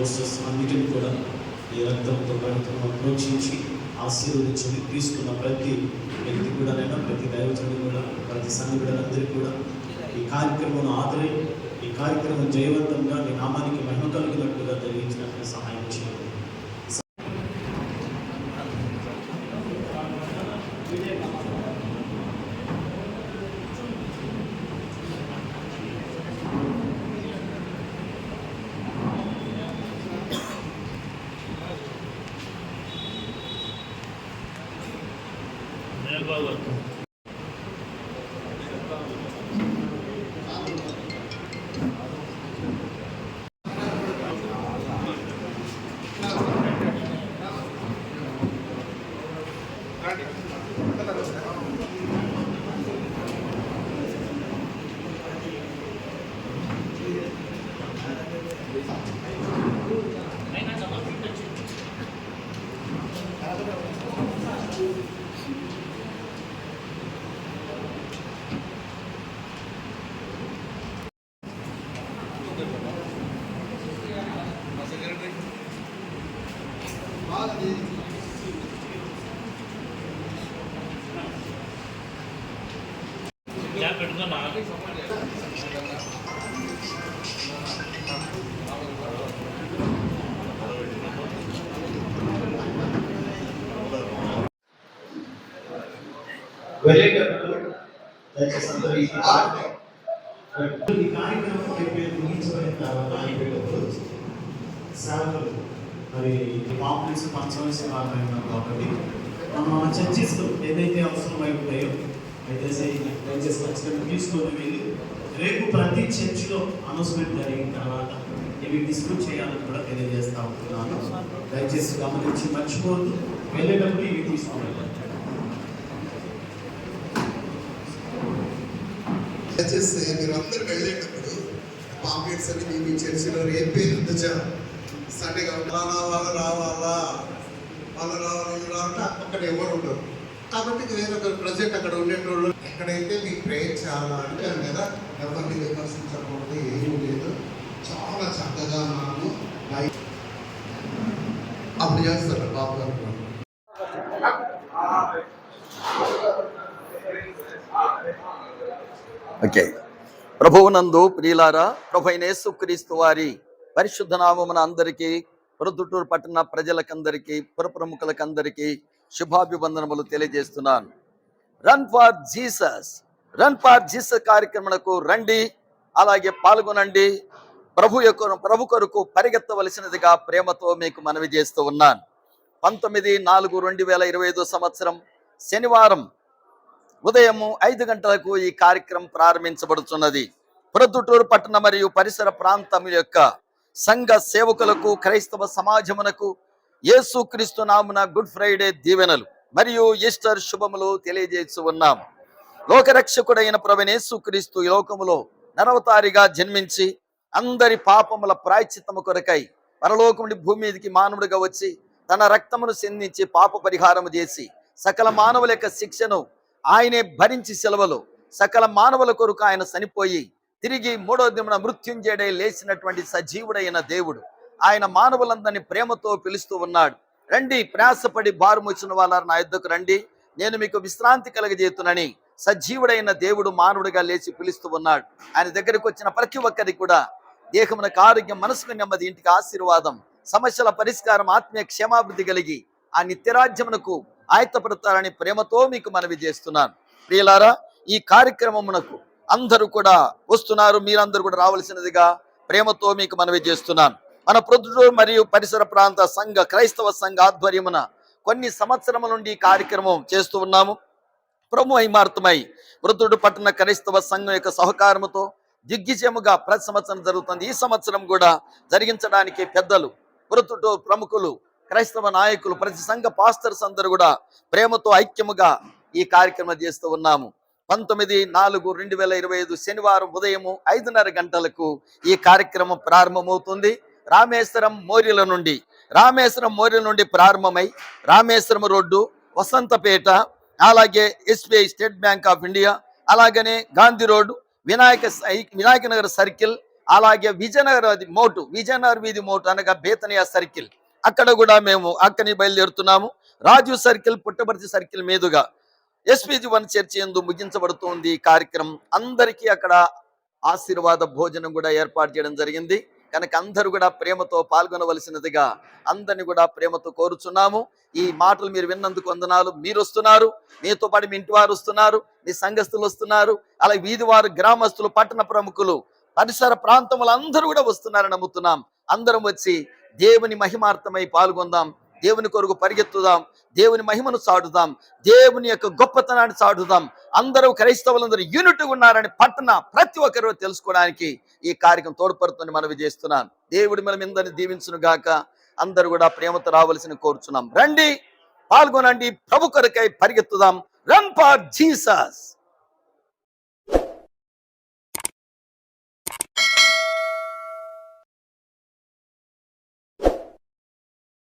Posters అన్నిటిని కూడా ఈ రక్తంతో ప్రోక్షించి ఆశీర్వదించి తీసుకున్న ప్రతి వ్యక్తి కూడా నేను ప్రతి దైవజనుడు కూడా ప్రతి సంఘులందరికీ కూడా ఈ కార్యక్రమం ఆదరి ఈ కార్యక్రమం జయవంతంగా నీ నామానికి మహిమ కలిగినట్టుగా జరిగించినట్టు సహాయం చేయాలి. వెళ్ళేటప్పుడు దయచేసి అందరూ ఈ కార్యక్రమం ముగించబడిన తర్వాత అయిపోయేటప్పుడు సేవకులు మరి పాంప్లెట్స్ పంచవలసిన వారైనా కాబట్టి మన చర్చిస్తూ ఏదైతే అవసరం అయిపోతాయో దయచేసి ఖచ్చితంగా తీసుకొని వెళ్ళి రేపు ప్రతి చర్చిలో అనౌన్స్మెంట్ జరిగిన తర్వాత ఇవి డిస్ట్రిబ్యూట్ చేయాలని కూడా తెలియజేస్తా ఉంటున్నాను. దయచేసి గమనించి మర్చిపోవద్దు, వెళ్ళేటప్పుడు ఇవి తీసుకోవాలి. దయచేసి మీరు అందరు వెళ్ళేటప్పుడు పాంప్లెట్స్ అని మీ చర్చిలో ఏ పేరు సండే వాళ్ళు రావాలా అక్కడ ఎవరు ఉండరు కాబట్టి వేరొకరు ప్రజెంట్ అక్కడ ఉండేటోళ్ళు ఎక్కడైతే మీకు ప్రేయర్ చేయాలా అంటే దాని మీద ఎవరిని విమర్శించకూడదు, ఏమీ లేదు. చాలా చక్కగా మనము అప్పుడు చేస్తారు బాబు గారు. ఓకే, ప్రభువునందు ప్రియులారా, ప్రభువైన యేసుక్రీస్తు వారి పరిశుద్ధ నామమున అందరికీ, ప్రొద్దుటూరు పట్టణ ప్రజలకందరికీ, పుర ప్రముఖులకందరికీ శుభాభివందనములు తెలియజేస్తున్నాను. రన్ ఫర్ జీసస్ కార్యక్రమకు రండి, అలాగే పాల్గొనండి. ప్రభు కొరకు పరిగెత్తవలసినదిగా ప్రేమతో మీకు మనవి చేస్తూ ఉన్నాను. 19/4/2025 సంవత్సరం శనివారం ఉదయం 5 గంటలకు ఈ కార్యక్రమం ప్రారంభించబడుతున్నది. ప్రొద్దుటూరు పట్టణ మరియు పరిసర ప్రాంతం యొక్క సంఘ సేవకులకు, క్రైస్తవ సమాజమునకు యేసుక్రీస్తు నామున గుడ్ ఫ్రైడే దీవెనలు మరియు ఈస్టర్ శుభములు తెలియజేస్తూ ఉన్నాం. లోకరక్షకుడైన ప్రభువైన యేసుక్రీస్తు ఈ లోకములో నరవతారిగా జన్మించి అందరి పాపముల ప్రాయశ్చిత్తము కొరకై పరలోకం నుండి భూమి మీదకి మానవుడిగా వచ్చి తన రక్తమును సిందించి పాప పరిహారము చేసి సకల మానవుల యొక్క శిక్షను ఆయనే భరించి సెలవులు సకల మానవుల కొరకు ఆయన చనిపోయి తిరిగి 3వ దినమున మృత్యుంజయుడై లేచినటువంటి సజీవుడైన దేవుడు ఆయన మానవులందరినీ ప్రేమతో పిలుస్తూ ఉన్నాడు. రండి, ప్రయాసపడి భారమొచ్చిన వాళ్ళ నా యుద్ధకు రండి, నేను మీకు విశ్రాంతి కలగజేతునని సజీవుడైన దేవుడు మానవుడిగా లేచి పిలుస్తూ ఉన్నాడు. ఆయన దగ్గరికి వచ్చిన ప్రతి ఒక్కరికి కూడా దేహమునకు ఆరోగ్యం, మనసుకు నెమ్మది, ఇంటికి ఆశీర్వాదం, సమస్యల పరిష్కారం, ఆత్మీయ క్షేమాభివృద్ధి కలిగి ఆ నిత్యరాజ్యమునకు ఆయత్తపడతారని ప్రేమతో మీకు మనవి చేస్తున్నాను. ప్రియులారా, ఈ కార్యక్రమమునకు అందరూ కూడా వస్తున్నారు, మీరందరూ కూడా రావాల్సినదిగా ప్రేమతో మీకు మనవి చేస్తున్నాను. మన ప్రొద్దుటూరు మరియు పరిసర ప్రాంత సంఘ క్రైస్తవ సంఘ ఆధ్వర్యమున కొన్ని సంవత్సరముల నుండి ఈ కార్యక్రమం చేస్తూ ఉన్నాము. ప్రభు మహిమార్థమై ప్రొద్దుటూరు పట్టణ క్రైస్తవ సంఘం యొక్క సహకారముతో దిగ్విజయముగా ప్రతి సంవత్సరం జరుగుతుంది. ఈ సంవత్సరం కూడా జరిగించడానికి పెద్దలు, ప్రొద్దుటూరు ప్రముఖులు, క్రైస్తవ నాయకులు, ప్రతి సంఘ పాస్టర్స్ అందరూ కూడా ప్రేమతో ఐక్యముగా ఈ కార్యక్రమం చేస్తూ ఉన్నాము. 19/4/2025 శనివారం ఉదయం 5:30 గంటలకు ఈ కార్యక్రమం ప్రారంభమవుతుంది. రామేశ్వరం మోరిల నుండి ప్రారంభమై రామేశ్వరం రోడ్డు, వసంతపేట, అలాగే SBI state bank of India, అలాగనే గాంధీ రోడ్డు, వినాయక నగర్ సర్కిల్, అలాగే విజయనగర్ వీధి మోటు అనగా బేతనియా సర్కిల్, అక్కడ కూడా మేము అక్కని బయలుదేరుతున్నాము. రాజు సర్కిల్, పుట్టపర్తి సర్కిల్ మీదుగా SPG1 చర్చి యందు ముగించబడుతుంది ఈ కార్యక్రమం. అందరికీ అక్కడ ఆశీర్వాద భోజనం కూడా ఏర్పాటు చేయడం జరిగింది. కనుక అందరూ కూడా ప్రేమతో పాల్గొనవలసినదిగా అందరిని కూడా ప్రేమతో కోరుచున్నాము. ఈ మాటలు మీరు విన్నందుకు వందనాలు. మీరు వస్తున్నారు, మీతో పాటు మీ ఇంటి వారు వస్తున్నారు, మీ సంఘస్థులు వస్తున్నారు, అలాగే వీధి వారు, గ్రామస్తులు, పట్టణ ప్రముఖులు, పరిసర ప్రాంతములు అందరూ కూడా వస్తున్నారని నమ్ముతున్నాం. అందరం వచ్చి దేవుని మహిమార్థమై పాల్గొందాం, దేవుని కొరకు పరిగెత్తుదాం, దేవుని మహిమను చాటుదాం, దేవుని యొక్క గొప్పతనాన్ని చాటుదాం. అందరూ క్రైస్తవులందరూ యూనిట్ ఉన్నారని ప్రతి ఒక్కరు తెలుసుకోవడానికి ఈ కార్యక్రమం తోడ్పడుతుందని మనవి చేస్తున్నాను. దేవుడి మనం ఇందరిని దీవించును గాక. అందరూ కూడా ప్రేమతో రావాల్సిన కోరుచున్నాం. రండి, పాల్గొనండి, ప్రభు కొరకై పరిగెత్తుదాం. Run for Jesus.